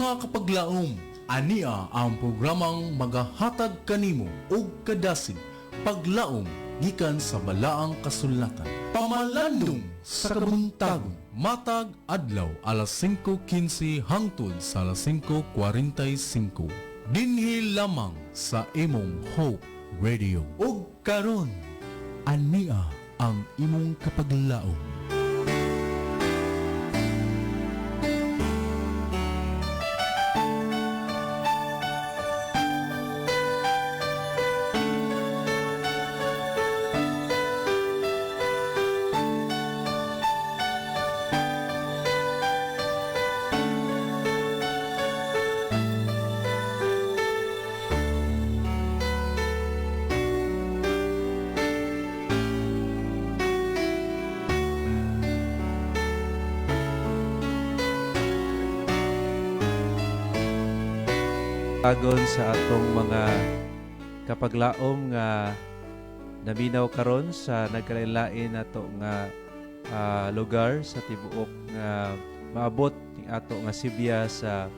Mga kapaglaom, ania ang programang magahatag kanimo og kadasig paglaom gikan sa balaang kasulatan. Pamalandong sa kabuntagon, matag adlaw alas 5:15 hangtod sa alas 5:45. Dinhi lamang sa imong Hope Radio. Ug karon, ania ang imong kapaglaom. Tagon sa atong mga kapaglaom nga naminaw karon sa nagkalain nato nga lugar sa tibuok nga maabot ning ato nga Sibya sa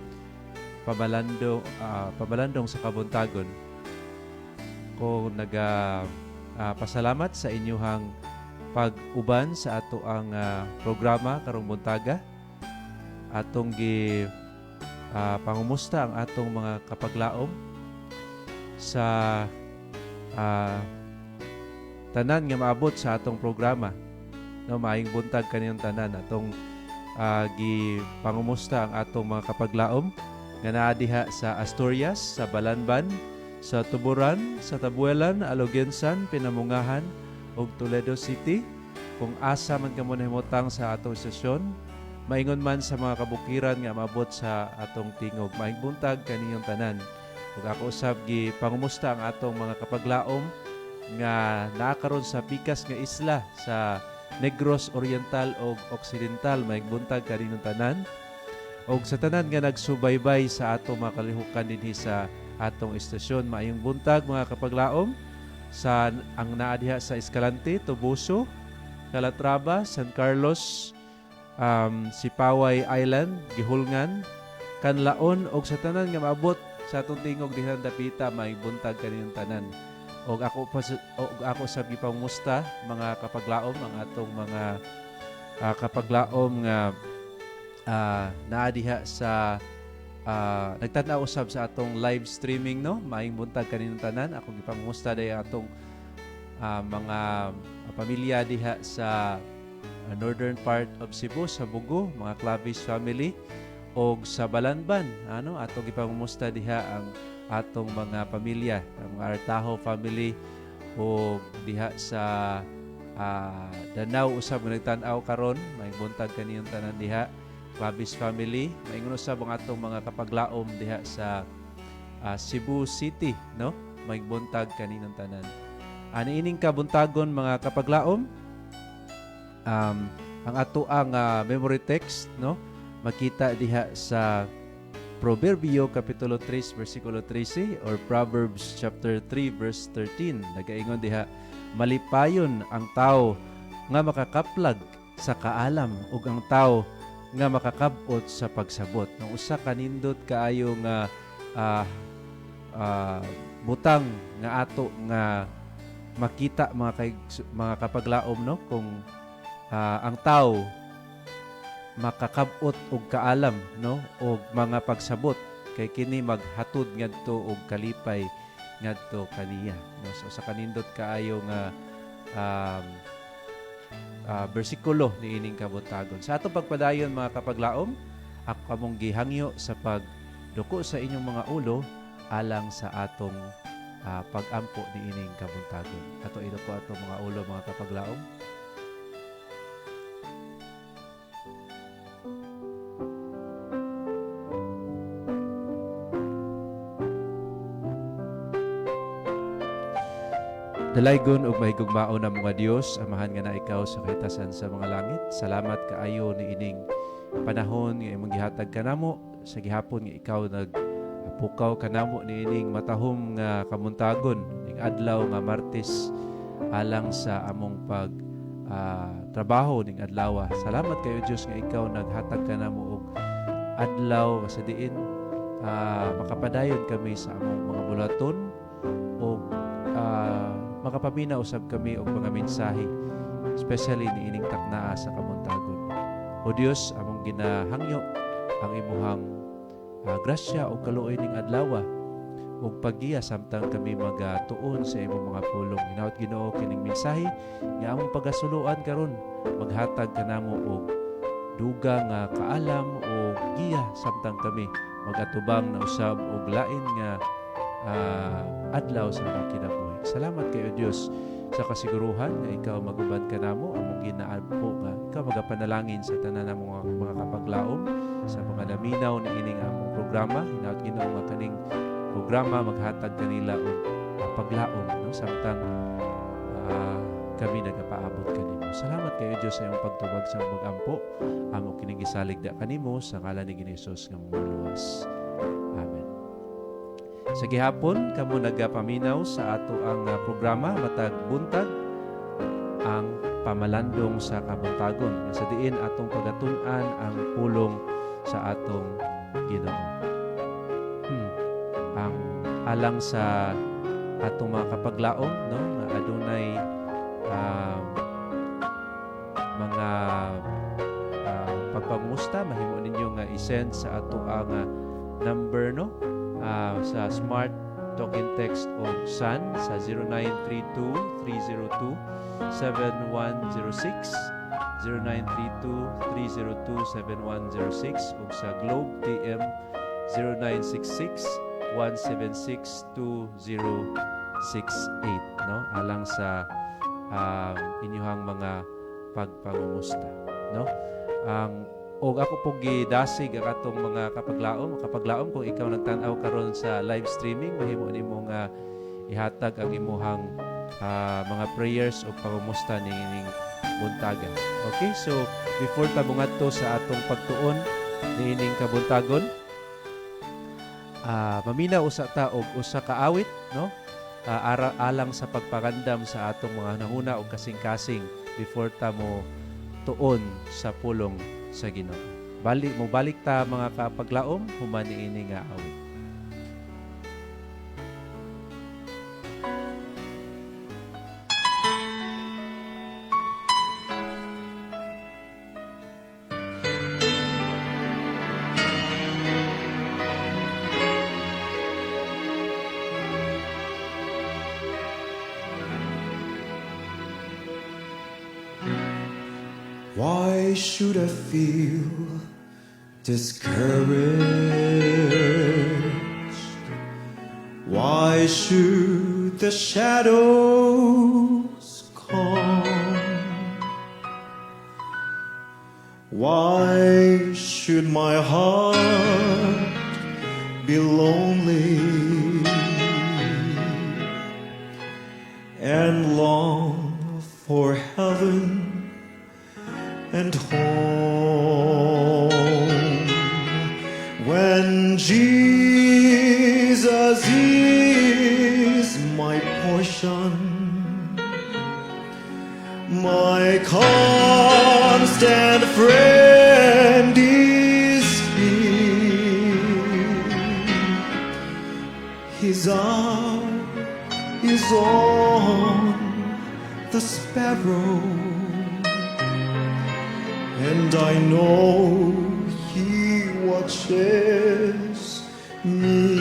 pamalandong sa kabuntagon. Ko pasalamat sa inyuhang pag-uban sa ato ang programa karong buntaga. Atong pangumusta ang atong mga kapaglaom sa tanan nga maabot sa atong programa. No, maayong buntag kaniyong tanan atong pangumusta ang atong mga kapaglaom nga naa diha sa Asturias, sa Balanban, sa Tuburan, sa Tabuelan, Alogensan, Pinamungahan ug Toledo City. Kung asa man kamo nahimutang sa atong sesyon, maingon man sa mga kabukiran nga maabot sa atong tingog, maayong buntag kaniyong tanan. Ug ako usab pangumusta ang atong mga kapaglaom nga naa karon sa pikas nga isla sa Negros Oriental ug Occidental, maayong buntag kaniyong tanan. Ug sa tanan nga nagsubaybay sa atong mga kalihukan dinhi sa atong istasyon, maayong buntag mga kapaglaom sa ang naa diha sa Escalante, Tubuso, Calatrava, San Carlos, Sipaway Island, Gihulngan, Kanlaon og sa tanan nga maabot sa atong tingog diha dapita, may buntag kaniyong tanan. Og ako sa gipangumusta mga kapaglaom ang atong mga kapaglaom nga naa diha sa nagtan-aw usab sa atong live streaming, no, maayong buntag kaniyong tanan. Ako gipangumusta day atong mga pamilya diha sa northern part of Cebu, sa Bugo, mga Clavis family, o sa Balanban. Atong ipangumusta diha ang atong mga pamilya, ang mga Artaho family, o diha sa Danau usab nga nagtan-aw karon, may buntag kaniyong tanan diha, Clavis family. Maingon usab ang atong mga kapaglaom diha sa Cebu City, no? May buntag kaniyong tanan. Ani ining kabuntagon mga kapaglaom, ang ato ang memory text, no, makita diha sa Proverbio kapitulo 3 versikulo 13 or Proverbs chapter 3 verse 13. Nagaingon diha, malipayon ang tao nga makakaplag sa kaalam ug ang tao nga makakabot sa pagsabot. Nang usa kanindot kaayo nga butang nga ato nga makita mga kapaglaom, no, kung ang tao makakabot og kaalam, no, og mga pagsabot kay kini maghatod ngadto og kalipay ngadto kaniya, no. So sa kanindot kaayo nga bersikulo ni ining kabuntagon. Sa atong pagpadayon mga kapaglaom, ako kamong gihangyo sa pagduko sa inyong mga ulo alang sa atong pag-ampo ni ining kabuntagon. Ato iduko atong mga ulo mga kapaglaom. Dalaygon ug mahigugmaon ang mga Dios, amahan nga na ikaw sa kahitasan sa mga langit. Salamat kaayo ni ining panahon nga imong gihatag kanamo, sa gihapon nga ikaw nagpukaw kanamo ni ining matahom nga kamuntagon ning adlaw nga Martes alang sa among trabaho ning adlaw. Salamat kayo Dios nga ikaw naghatag kanamo og adlaw sa diin makapadayon kami sa among mga bulaton o makapamina usab kami og mga mensahe, especially ni ining taknaa sa kabuntagon. O Dios, among ginahangyo ang imuhang grasya o kaluoy ning adlaw ug paggiya samtang kami magatuon sa imong mga pulong. Hinaut Ginoo kining mensahe nga among pagasuluan karon maghatag kanamo og dugang nga kaalam o giya samtang kami magatubang na usab og lain nga adlaw sa among kinabuhi. Salamat kayo Dios sa kasiguruhan nga ikaw maguban kanamo among ginaadpo nga ikaw magapanalangin sa tanan namong mga kapaglaom sa mga naminaw ni ining among programa. Hinaut Ginoo nga kaning programa maghatag kanila og paglaom no samtang kami nagapaabot kanimo. Salamat kayo Dios sa imong pagtubag sa mag-ampo. Amo kining gisalig da kanimo sa ngalan ni Hesus nga maluwas. Amen. Sa gihapon kamo nagapaminaw sa ato ang programa matag buntag ang pamalandong sa kabuntagon. Sa diin atong pagatun-an ang pulong sa atong Ginoo. Ang alang sa atong mga kapaglaom no nga adunay mga pagpangumusta mahimo ninyo nga i-send sa ato ang number no sa smart token text o SAN sa 0932-302-7106 0932-302-7106 ug sa Globe TM 0966-176-2068 no alang sa inyuhang mga pagpangumusta no og ako po gidasig ang atong mga kapaglaom kung ikaw nagtan-aw karon sa live streaming mahimo nimo nga ihatag ang imuhang mga prayers o pangumusta ning buntagan. Okay, so before ta bungadto sa atong pagtuon niining kabuntagon, maminaw usa ta og usa ka awit no alang sa pagpagandam sa atong mga nahuna o kasing-kasing before ta mo tuon sa pulong sa Ginoo. Balik ta mga kapaglaom human niini nga awit. Why should I feel discouraged? Why should the shadows come? Why should my heart be lonely and long for heaven and home when Jesus is my portion, my constant friend is He. His eye is on the sparrow, and I know He watches me.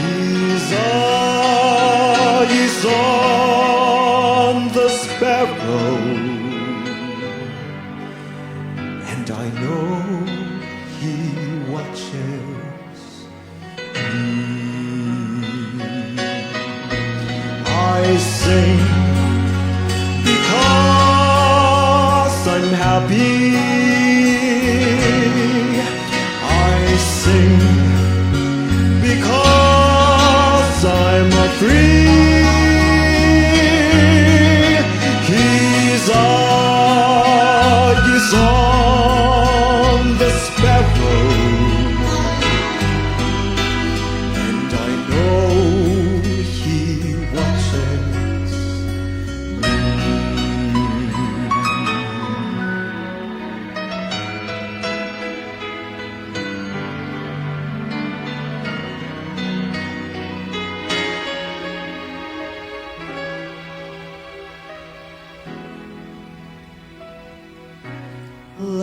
His eye is on the sparrow, and I know He watches me. I sing because I'm happy. I sing because I'm free. He's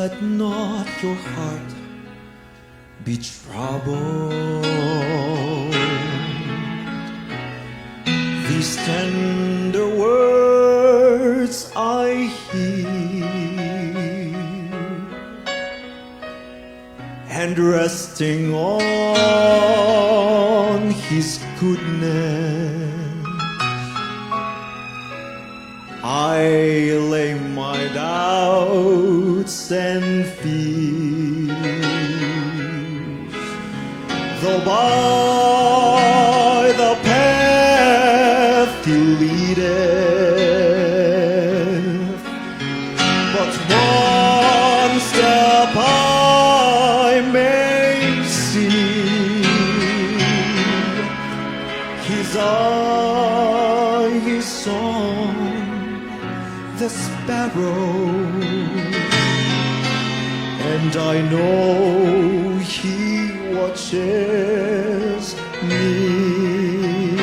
let not your heart be troubled. These tender words I hear, and resting on His goodness, I lay my doubts and fears. Though by the path He leadeth, but one step I may see, His eye is on the sparrow, and I know He watches me.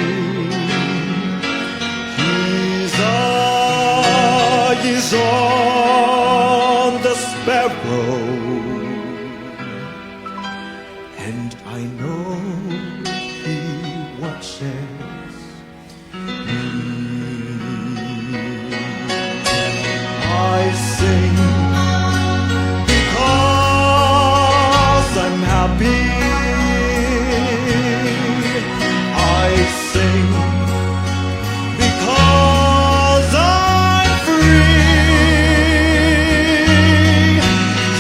His eye is on the sparrow, and I know He watches me. I sing because I'm happy. I sing because I'm free.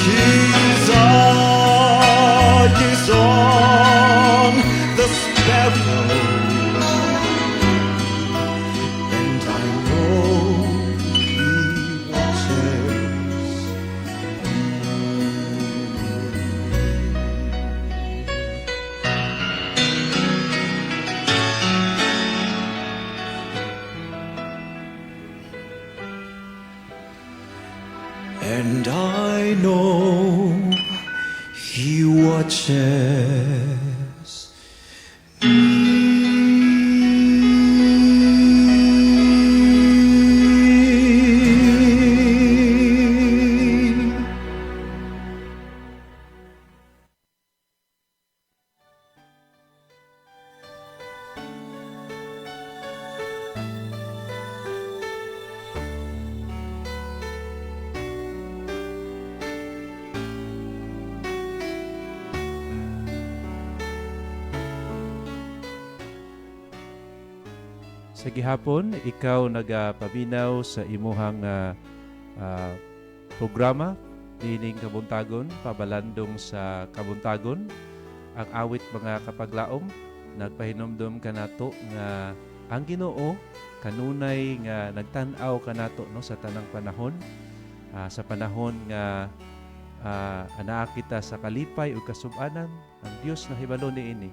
His eye is on the sparrow, and I know He watches. And I know He watches me. Sa gihapon, ikaw nagapaminaw sa imuhang programa dining Kabuntagon, pabalandong sa Kabuntagon, ang awit mga kapaglaom. Nagpahinomdom kanato nga ang Ginoo kanunay nga nagtan-aw kanato no sa tanang panahon, sa panahon nga anaa kita sa kalipay ug kasub-anan, ang Dios na hibalo niini.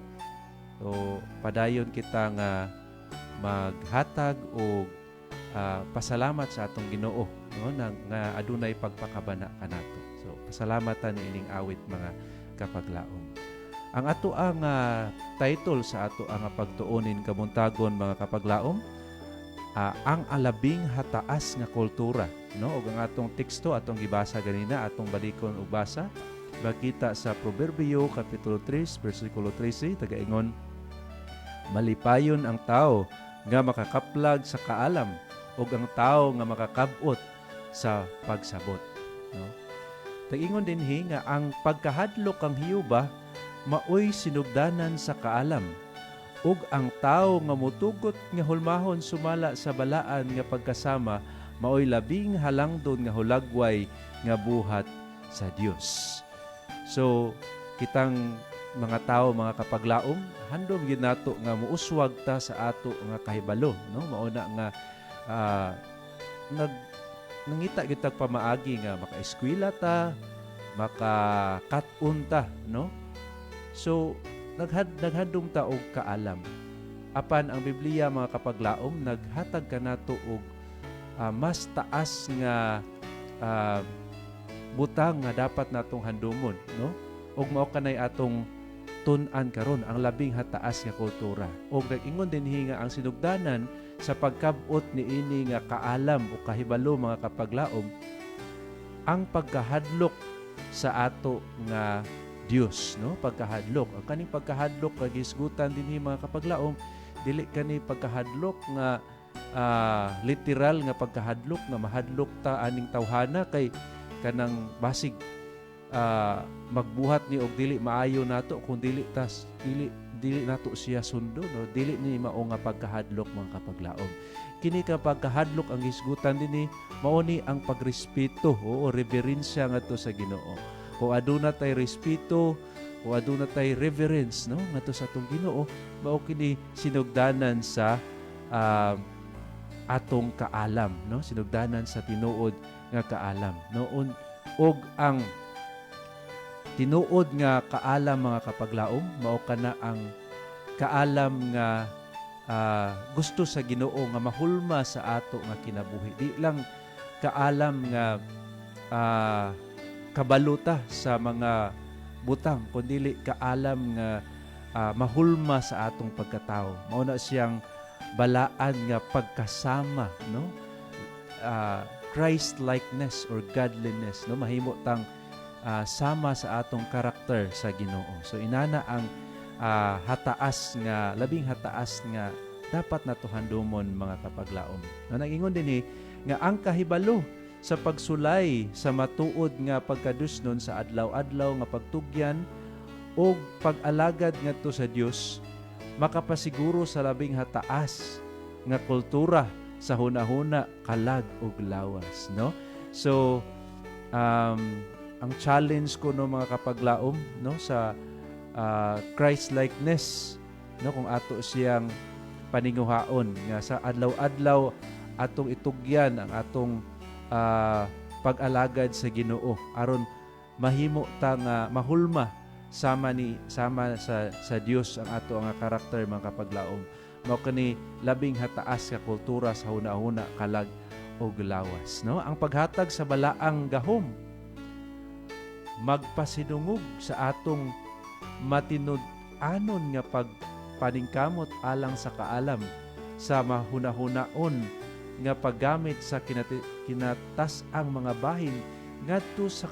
So padayon kita nga maghatag o pasalamat sa atong Ginoo no nga adunay pagpakabana kanato. So pasalamatan ni ining awit mga kapaglaom. Ang ato ang title sa ato ang pagtuonin kabuntagon mga kapaglaom, ang alabing hataas nga kultura no ug ang atong teksto atong gibasa ganina atong balikon ug basa bakita sa Proverbio kapitulo 3 bersikulo 13 taga-ingon, malipayon ang tao nga makakaplag sa kaalam ug ang tao nga makakab-ot sa pagsabot no. Tag-ingon dinhi nga ang pagkahadlok kang hiyuba maoy sinugdanan sa kaalam ug ang tao nga mutugot nga hulmahon sumala sa balaan nga pagkasama maoy labing halangdon nga hulagway nga buhat sa Dios. So kitang mga tao, mga kapaglaom, handom gyud nato nga muuswag ta sa ato nga kahibalo no mauna nga nangita gyud tag pamaagi nga maka-eskwela ta, maka-kat-on ta no. So naghandom ta og kaalam. Apan ang Biblia mga kapaglaom naghatag kanato og mas taas nga butang nga dapat natong handumon no. Og mao kanay atong tun-an karon ang labing hataas nga kultura. Og nag-ingon dinhi nga ang sinugdanan sa pagkab-ot niini nga kaalam o kahibalo mga kapaglaom, ang pagkahadlok sa ato nga Dios, no? Pagkahadlok. Ang kaning pagkahadlok kagisgutan dinhi mga kapaglaom, dili kani pagkahadlok nga literal nga pagkahadlok nga mahadlok ta aning tawhana kay kanang basig magbuhat ni og dili maayo nato kung dili nato siya sundo, no? Dili ni mao nga pagkahadlok mga kapaglaom. Kini ka pagkahadlok ang hisgutan dinhi mao ni ang pagrespeto o reverensya ngadto sa Ginoo. Kung aduna tay respeto, kung aduna tay reverence, no, ngadto sa atong Ginoo, mao kini sinugdanan sa atong kaalam, no? Sinugdanan sa tinuod nga kaalam, no? Og ang tinuod nga kaalam mga kapaglaom mao kana ang kaalam nga gusto sa Ginoo nga mahulma sa ato nga kinabuhi. Di lang kaalam nga kabaluta sa mga butang, kundi kaalam nga mahulma sa atong pagkatao. Mao na siyang balaan nga pagkasama, no? Christ-likeness or godliness, no? Mahimo tang sama sa atong karakter sa Ginoo. So inana ang hataas nga, labing hataas nga dapat natuhandumon mga kapaglaom. Nagingon din nga ang kahibalo sa pagsulay sa matuod nga pagkadusnon sa adlaw-adlaw nga pagtugyan o pag-alagad ngadto sa Dios makapasiguro sa labing hataas nga kultura sa hunahuna, kalag ug lawas, no? So ang challenge ko no mga kapaglaom, no, sa Christ likeness, no, kung ato siyang paninguhaon nga sa adlaw-adlaw atong itugyan ang atong pag-alagad sa Ginoo aron mahimo ta nga mahulma sama sa Dios ang ato nga karakter mga kapaglaom. Mao kani labing hataas nga kultura sa hunahuna, kalag ug lawas, no? Ang paghatag sa balaang gahom magpasidungog sa atong matinud-anon nga pagpaningkamot alang sa kaalam sa mahuna-hunaon nga paggamit sa kinatas-ang mga bahin ngadto sa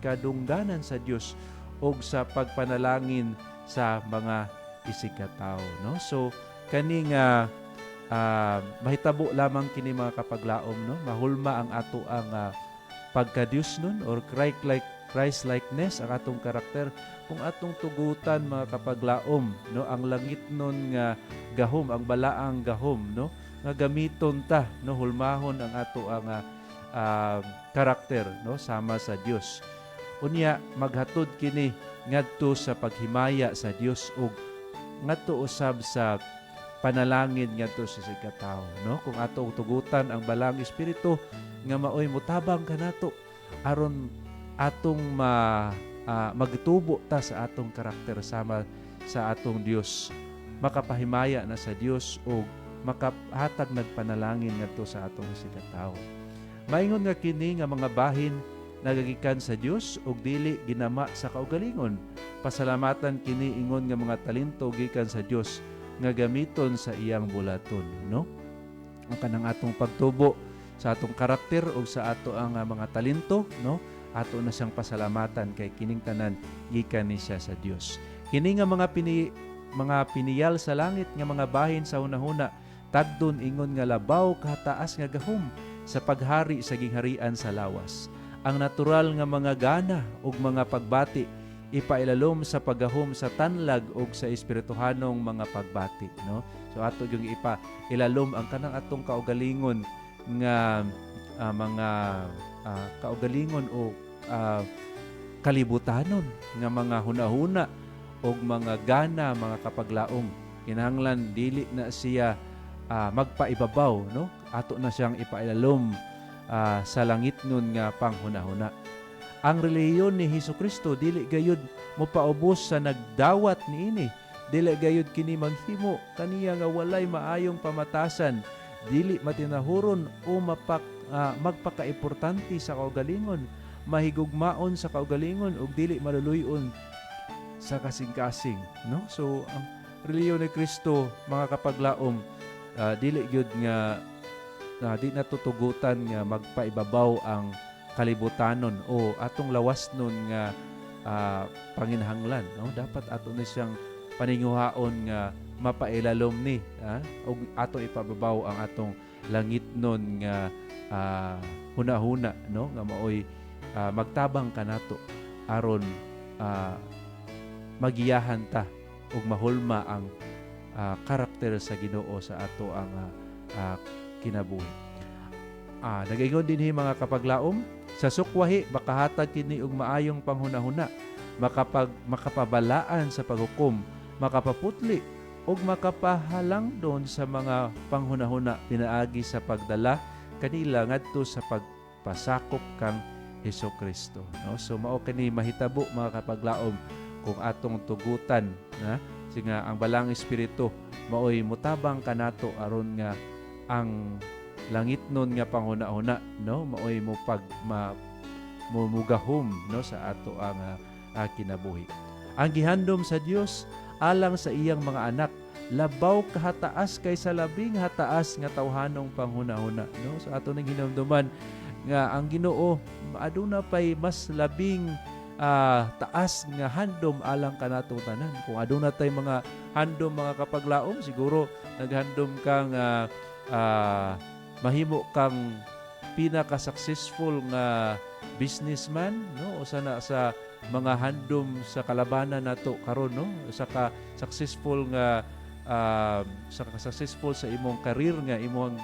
kadungganan sa Dios o sa pagpanalangin sa mga isigkatawo, no? So kani nga mahitabo lamang kini mga kapaglaom, no? Mahulma ang ato ang pagka-Dios nun or Christ-likeness ang atong karakter kung atong tugutan mga kapaglaom, no? Ang langit nun nga gahom, ang balaang gahom, no? Nga gamiton ta, no, hulmahon ang ato ang karakter, no, sama sa Dios. Unya maghatod kini ngadto sa paghimaya sa Dios ug ngadto usab sa panalangin ngadto sa sigkatawo, no? Kung ato tugutan ang balang espiritu nga maoy mutabang kanato aron atong magtubo ta sa atong karakter sama sa atong Dios, makapahimaya na sa Dios ug makahatag nagpanalangin ngadto sa atong sigkatawo. Maingon nga kini nga mga bahin nagagikan sa Dios ug dili ginama sa kaugalingon. Pasalamatan kini ingon nga mga talento gikan sa Dios nga gamiton sa iyang bulaton, no? Ang kanang atong pagtubo sa atong karakter ug sa ato ang mga talento, no? Ato na siyang pasalamatan kay kining tanan gikan ni siya sa Dios. Kini nga mga piniyal sa langit nga mga bahin sa hunahuna tagdon ingon nga labaw kahataas nga gahom sa paghari sa gingharian sa lawas. Ang natural nga mga gana ug mga pagbati ipailalom sa paggahom sa tanlag ug sa espirituhanong mga pagbati, no? So ato yung ipailalom ang kanang atong kaugalingon nga mga kaugalingon o kalibutanon nga mga hunahuna ug mga gana mga kapaglaom. Kinahanglan dili na siya magpaibabaw, no? Ato na siyang ipailalom sa langit nun nga panghunahuna. Ang relihiyon ni Hesukristo dili gayud mopaubos sa nagdawat niini. Dili gayud kini maghimo kaniya nga walay maayong pamatasan, dili matinahuron o magpakaimportante sa kaugalingon, mahigugmaon sa kaugalingon ug dili maluluyon sa kasing-kasing, no? So ang relihiyon ni Kristo mga kapaglaom dili gyud nga di natutugutan nga magpaibabaw ang kalibutanon o atong lawas nun nga panginhanglan, no? Dapat ato ni siyang paninguhaon nga mapailalom ni, o ato ipababaw ang atong langit nun nga huna-huna, no? Nga maoy magtabang kanato aron magiyahan ta ug mahulma ang karakter sa Ginoo sa ato ang kinabuhi. Nagaingon din mga kapaglaom, sa sukwahi makahatag kini og maayong panghunahuna, makapabalaan sa paghukom, makapaputli ug makapahalang doon sa mga panghunahuna pinaagi sa pagdala kanila ngadto sa pagpasakop kang Hesukristo, no? So mao kini mahitabo mga kapaglaom kung atong tugutan na singa ang balang espiritu maoy mutabang kanato aron nga ang langit nun nga panghuna-huna, no? Maoy mo mugahom, no, sa ato ang kinabuhi. Ang gihandom sa Dios alang sa iyang mga anak labaw kahataas kaysa labing hataas nga tawhanong panghuna-huna, no? So ato ning hinumduman nga ang Ginoo aduna pay mas labing taas nga handom alang kanatong tanan. Kung aduna tay mga handom mga kapaglaom, siguro naghandom kang mahimo kang pinaka-successful nga businessman, no? O sana sa mga handom sa kalabanan nato karon, no? Saka successful nga successful sa imong career nga imong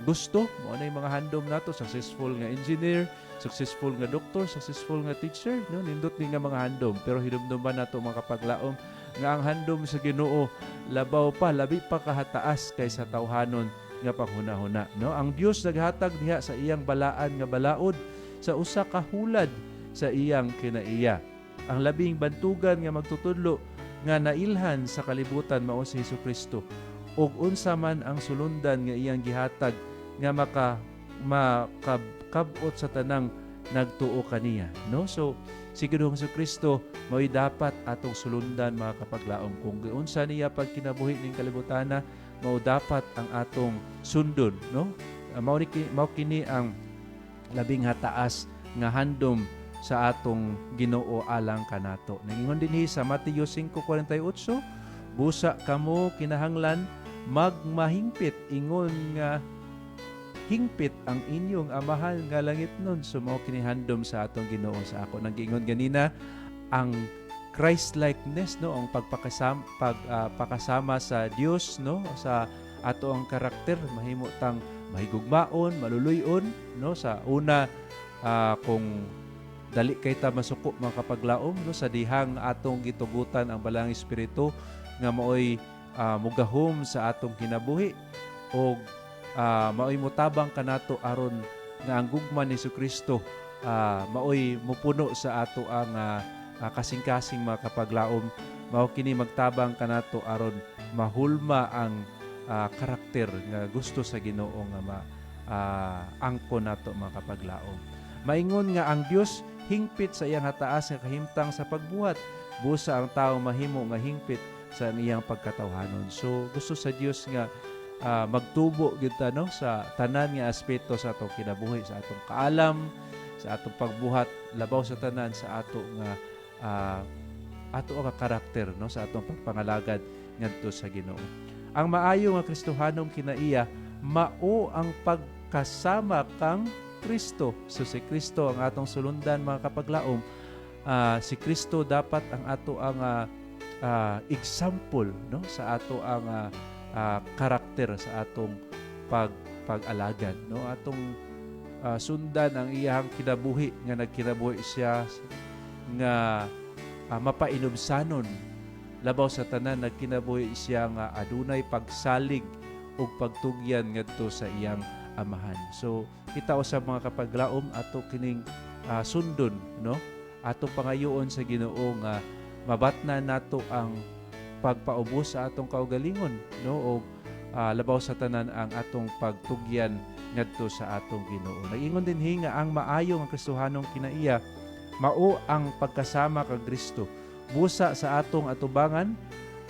gusto mo na yung mga handom nato, successful nga engineer, successful nga doktor, successful nga teacher, no? Nindot ni nga mga handom, pero hinumduman nato mga kapaglaom nga ang handom sa Ginoo labaw pa, labi pa kahataas kaysa tawhanon nga panghuna-huna, no? Ang Dios naghatag diha sa iyang balaan nga balaod sa usa ka hulad sa iyang kinaiya. Ang labing bantugan nga magtutudlo nga nailhan sa kalibutan mao si Hesukristo, ug unsa man ang sulundan nga iyang gihatag nga makabot sa tanang nagtuo kaniya, no? So si Ginoong Hesukristo mao'y dapat atong sulundan mga kapaglaom. Kung unsa niya pagkinabuhi ning kalibutana, mao dapat ang atong sundon, no? Mao kini ang labing hataas nga handom sa atong Ginoo alang kanato. Nangingon dinhi sa Mateo 5:48, busa kamo kinahanglan magmahingpit ingon nga hingpit ang inyong amahan nga langit nun. So mao kini handom sa atong Ginoo. Sa ako nang giingon ganina ang Christ-likeness, no, ang pagpakasama sa Dios, no, sa ato ang karakter, mahimo tang mahigugmaon, maluluyon, no, sa una kung dali kay ta masuko mga kapaglaom, no, sa dihang atong gitugutan ang balang espiritu nga maoy mugahom sa atong kinabuhi o maoy mutabang kanato aron nga ang gugma ni Jesucristo maoy mupuno sa ato ang kasing-kasing mga kapaglaom. Mao kini magtabang kanato aron mahulma ang karakter nga gusto sa Ginoo nga angko nato mga kapaglaom. Maingon nga ang Dios hingpit sa iyang hataas nga kahimtang sa pagbuhat, busa ang tawo mahimo nga hingpit sa iyang pagkatawhanon. So gusto sa Dios nga magtubo gyud ta, no, sa tanan nga aspeto sa atong kinabuhi, sa atong kaalam, sa atong pagbuhat, labaw sa tanan sa ato nga ato nga karakter, no, sa atong pagpangalagad ngadto sa Ginoo. Ang maayo nga Kristohanong kinaiya mao ang pagkasama kang Kristo. So si Kristo ang atong sulundan mga kapaglaom. Si Kristo dapat ang ato ang example, no, sa ato ang karakter sa atong pag-alagad, no, atong sundan ang iyang kinabuhi nga nagkinabuhi siya nga mapainubsanon labaw sa tanan, nagkinabuhi siya nga adunay pagsalig o pagtugyan ngadto sa iyang amahan. So kita sa mga kapaglaom ato kining sundon, no, ato pangayoon sa Ginoo nga mabatnan nato ang pagpaubos sa atong kaugalingon, no, o labaw sa tanan ang atong pagtugyan ngadto sa atong Ginoo. Nagingon dinhi nga ang maayo nga Kristohanong kinaiya mao ang pagkasama kag Kristo. Busa sa atong atubangan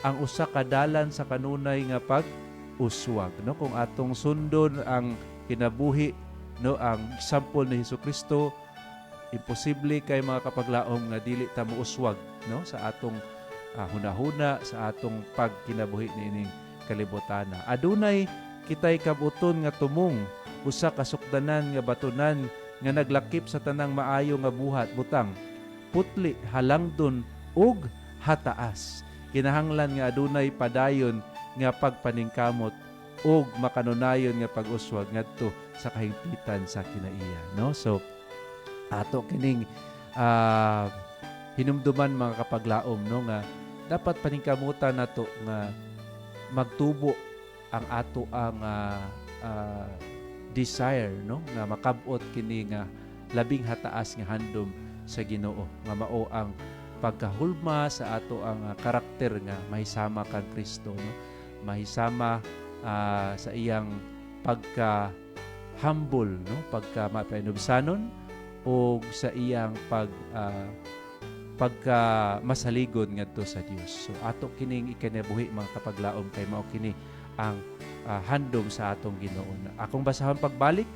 ang usa ka dalan sa kanunay nga pag-uswag, no? Kung atong sundon ang kinabuhi no, ang example ni Hesukristo imposible kay mga kapaglaom nga dili ta mouswag, no, sa atong hunahuna, sa atong pagkinabuhi niining kalibutana. Adunay kitay kabuton nga tumong usa ka sukdanan nga batunan nga naglakip sa tanang maayo nga buhat butang putli, halangdon ug hataas. Kinahanglan nga adunay padayon nga pagpaningkamot ug makanunayon nga pag-uswag ngadto sa kahimpitan sa kinaiya, no? So ato kining hinumduman mga kapaglaom, no, nga dapat paningkamutan nato nga magtubo ang ato ang desire, no, nga makabot kini nga labing hataas nga handom sa Ginoo, nga mao ang pagkahulma sa ato ang karakter nga mahisama kang Kristo, no, mahisama sa iyang pagka-humble, no, pagka mapainubsanon o sa iyang pagka masaligon ngadto sa Dios. So ato kining ikinabuhi mga kapaglaom kay mao kini ang handom sa atong Ginoo. Akong basahon pagbalik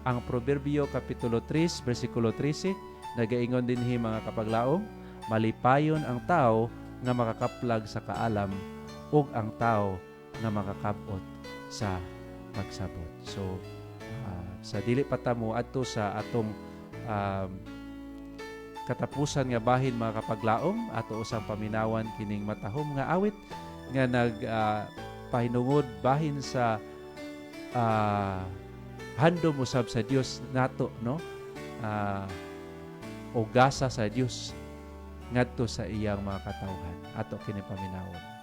ang Proverbio kapitulo 3 bersikulo 13, nagaingon dinhi mga kapaglaom, malipayon ang tao nga makakaplag sa kaalam ug ang tao nga makakabot sa pagsabot. So sa dili pa ta mo adto sa atong katapusan nga bahin mga kapaglaom, ato usang paminawan kining matahom nga awit nga pahinungod bahin sa handom usab sa Dios nato, no, o gasa sa Dios ngadto sa iyang mga katawhan. Ato kini paminawon.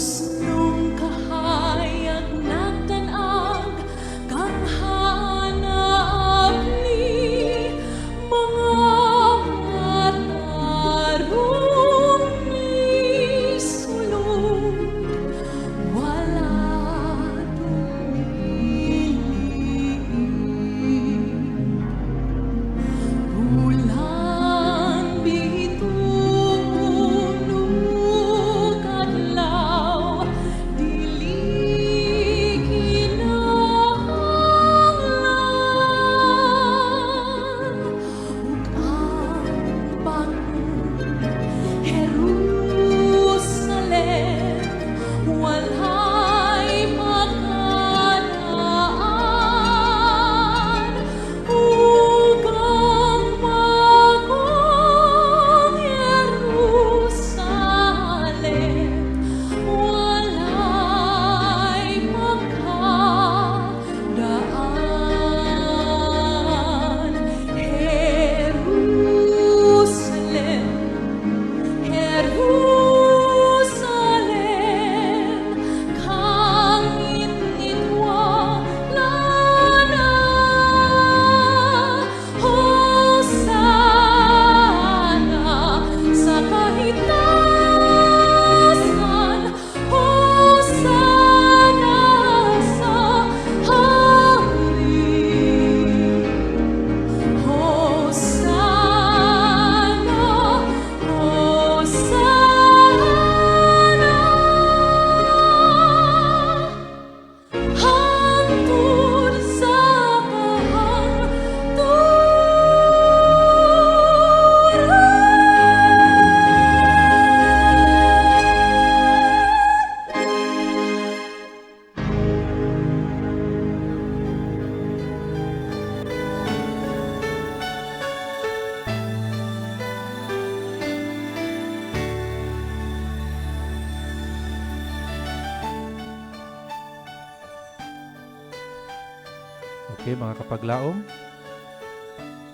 Nung kahayag nagtanag kang hanap ni mga matarong ni sulod wala dumili. Ulan bitunog adlaw dili kinahanglan ug ang bagong Jerusalem walay makadaan ug ang bagong Jerusalem walay makadaan. Jerusalem, Jerusalem, kang initwalana. Hosana sa kahitasan, Hosana sa hari. Hosana, Hosana, hangtod sa kahangturan. Okay, mga kapaglaom,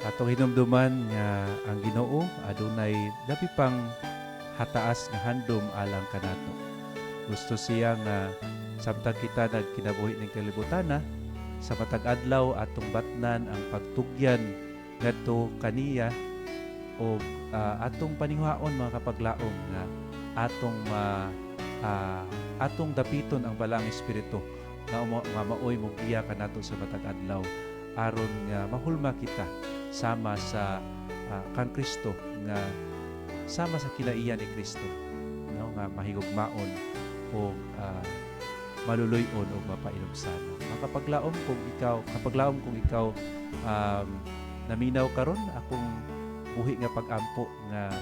atong hinumduman nga ang Ginoo adunay labi pang hataas nga handom alang kanato. Gusto siya nga samtang kita nagkinabuhi ning kalibutana sa matag adlaw atong batnan ang pagtugyan ngadto kaniya o atong panihuhaon mga kapaglaom nga atong dapiton ang balang espiritu nga maoy mogiya kanato sa matag adlaw aron nga mahulma kita sama sa kang Kristo nga sama sa kinaiya ni Kristo, no, nga mahigugmaon o maluluyon o mapainumsano. Kapaglaom kung ikaw naminaw karon akong buhi nga pag-ampo nga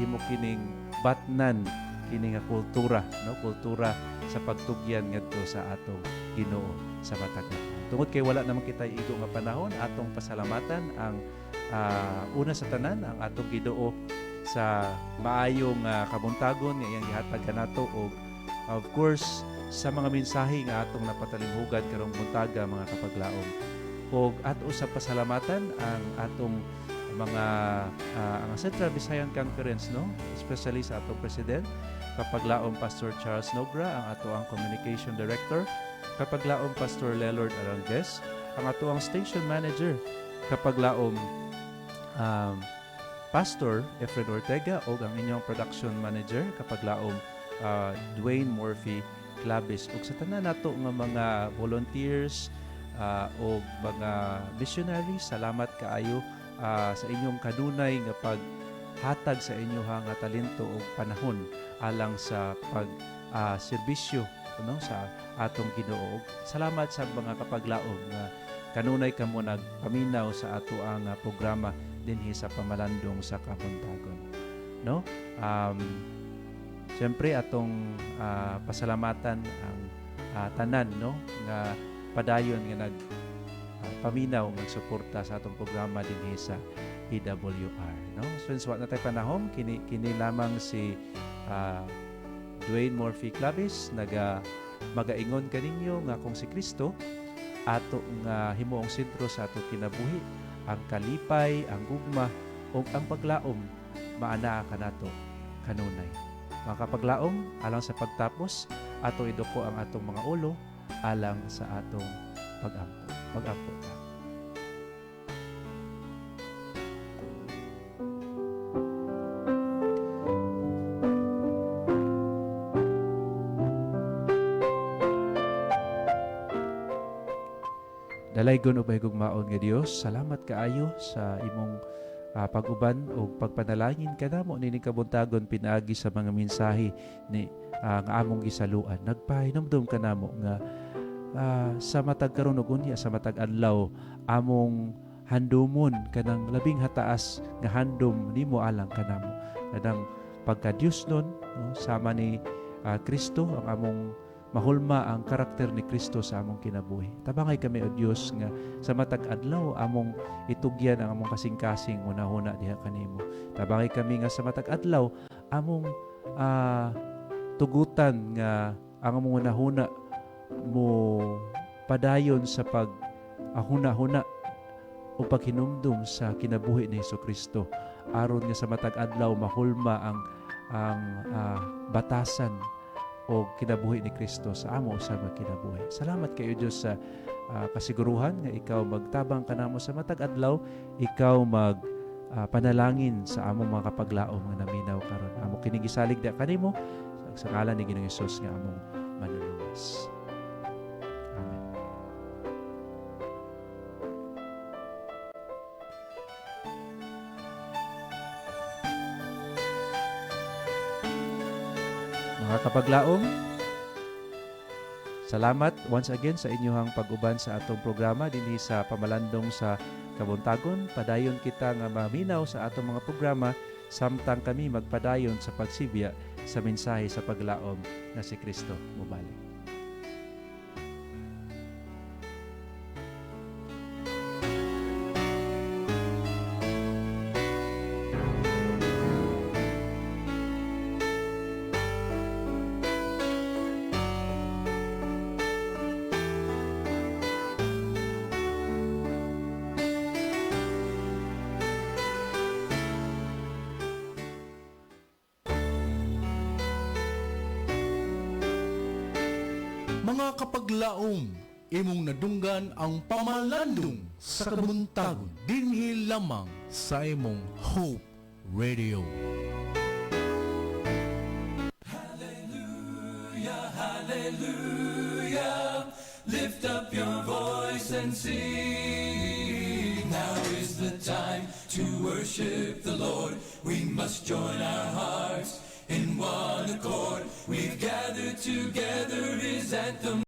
imo kining batnan kini nga kultura, no, kultura sa pagtugyan ngadto sa atong Ginoo sa matag adlaw. Tungod kay wala naman kita igo nga panahon, atong pasalamatan ang una sa tanan ang atong Ginoo sa maayong kabuntagon nga iyang gihatag kanato og of course sa mga mensahe nga atong napatalimhugad karong buntaga mga kapaglaom. Og ato sa pasalamatan ang atong mga ang Central Visayan Conference, no, especially sa atong president kapaglaom Pastor Charles Nogra, ang ato ang communication director kapaglaom Pastor Lelord Arangues, ang ato ang station manager kapaglaom Pastor Efren Ortega o ang inyong production manager kapaglaom Dwayne Murphy Clabis ug sa tanan nato nga mga volunteers o mga missionaries. Salamat kaayo sa inyong kanunay nga paghatag sa inyohang nga talento o panahon alang sa pag serbisyo, no, sa atong Ginoo. Salamat sa mga kapaglaom nga kanunay kamo nagpaminaw sa ato ang programa dinhi sa pamalandong sa Kabuntagon, no. Siyempre atong pasalamatan ang tanan, no, nga padayon nga paminaw magsuporta sa atong programa dinhi sa PWR, no. So wa na tay panahon kini lamang si Dwayne Murphy Clabis magaingon kaninyo nga kung si Kristo ato nga himuong sentro sa ato kinabuhi, ang kalipay, ang gugma ug ang paglaom maanaa kanato kanunay. Mga kapaglaom, alang sa pagtapos, ato idoko ang atong mga ulo alang sa atong pag-ampo. Mag-ampo ta. Dalaygon ubay gugmaon nga Dios, salamat kaayo sa imong pag-uban o pagpanalangin kanamo nini kabuntagon pinaagi sa mga mensahe ni nga among gisaluan. Nagpahinumdum kanamo nga sa matag karon ug unya sa matag adlaw among handumon kanang labing hataas nga handom nimo alang kanamo. Kanang pagka-Dios nun, no, sama ni Kristo ang among mahulma ang karakter ni Kristo sa among kinabuhi. Tabangay kami o Dios nga sa matag adlaw among itugyan ang among kasing-kasing una-una diha kanimo. Tabangay kami nga sa matag adlaw among tugutan nga ang among una-una mo padayon sa pag huna-huna o paghinumdum sa kinabuhi ni Hesukristo aron nga sa matag adlaw mahulma ang batasan o kinabuhi ni Kristo sa amo sa kinabuhi. Salamat kayo Diyos sa kasiguruhan nga ikaw magtabang kanamo sa matag adlaw, ikaw panalangin sa among mga kapaglaom nga naminaw karon. Amo kining gisalig da kanimo sa ngalan ni Ginoong Hesus nga among manluluwas. Amen. Mga kapaglaom, salamat once again sa inyong pag-uban sa atong programa dinhi sa pamalandong sa Kabuntagon. Padayon kita nga maminaw sa atong mga programa samtang kami magpadayon sa pagsibya sa mensahe sa paglaom na si Kristo mubalik. Mga kapaglaom, imong nadunggan ang pamalandong sa kabuntagon dinhi lamang sa imong Hope Radio. Lift up your voice and sing. Now is the time to worship the Lord. We must join our hearts in one accord. We've gathered together, His anthem